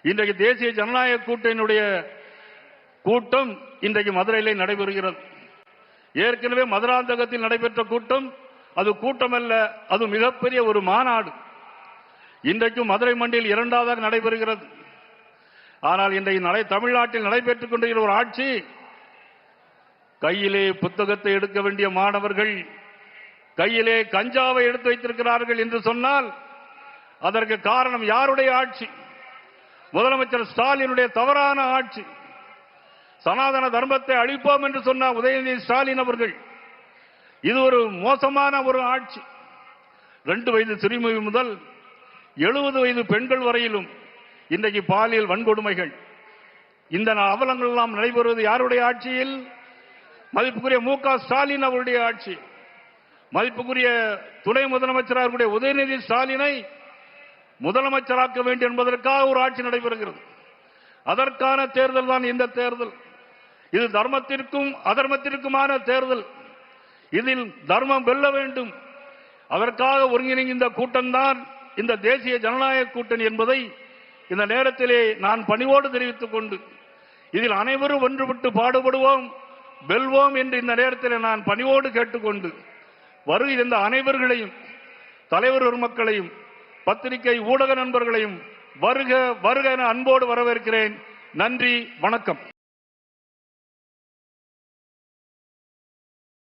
இன்றைக்கு தேசிய ஜனநாயக கூட்டணியுடைய கூட்டம் இன்றைக்கு மதுரையிலே நடைபெறுகிறது. ஏற்கனவே மதுராந்தகத்தில் நடைபெற்ற கூட்டம் அது கூட்டம் அல்ல, அது மிகப்பெரிய ஒரு மாநாடு. இன்றைக்கும் மதுரை மண்டியில் இரண்டாவதாக நடைபெறுகிறது. ஆனால் இன்றைக்கு தமிழ்நாட்டில் நடைபெற்றுக் கொண்டிருக்கிற ஒரு ஆட்சி, கையிலே புத்தகத்தை எடுக்க வேண்டிய மாணவர்கள் கையிலே கஞ்சாவை எடுத்து வைத்திருக்கிறார்கள் என்று சொன்னால் அதற்கு காரணம் யாருடைய ஆட்சி? முதலமைச்சர் ஸ்டாலினுடைய தவறான ஆட்சி. சனாதன தர்மத்தை அழிப்போம் என்று சொன்ன உதயநிதி ஸ்டாலின் அவர்கள், இது ஒரு மோசமான ஒரு ஆட்சி. 2 வயது சிறுமி முதல் 70 வயது பெண்கள் வரையிலும் இன்றைக்கு பாலியல் வன்கொடுமைகள், இந்த அவலங்கள் எல்லாம் நடைபெறுவது யாருடைய ஆட்சியில்? மதிப்புக்குரிய மு க ஸ்டாலின் அவருடைய ஆட்சி. மதிப்புக்குரிய துணை முதலமைச்சர் உதயநிதி ஸ்டாலினை முதலமைச்சராக்க வேண்டும் என்பதற்காக ஒரு ஆட்சி நடைபெறுகிறது. அதற்கான தேர்தல் தான் இந்த தேர்தல். இது தர்மத்திற்கும் அதர்மத்திற்குமான தேர்தல். இதில் தர்மம் வெல்ல வேண்டும். அதற்காக ஒருங்கிணைந்த கூட்டம்தான் இந்த தேசிய ஜனநாயக கூட்டணி என்பதை இந்த நேரத்திலே நான் பணிவோடு தெரிவித்துக் கொண்டு, இதில் அனைவரும் ஒன்றுபட்டு பாடுபடுவோம், வெல்வோம் என்று இந்த நேரத்தில் நான் பணிவோடு கேட்டுக்கொண்டு, வருகின்ற அனைவர்களையும், தலைவர் மக்களையும், பத்திரிகை ஊடக நண்பர்களையும் வருக வருக என அன்போடு வரவேற்கிறேன். நன்றி, வணக்கம்.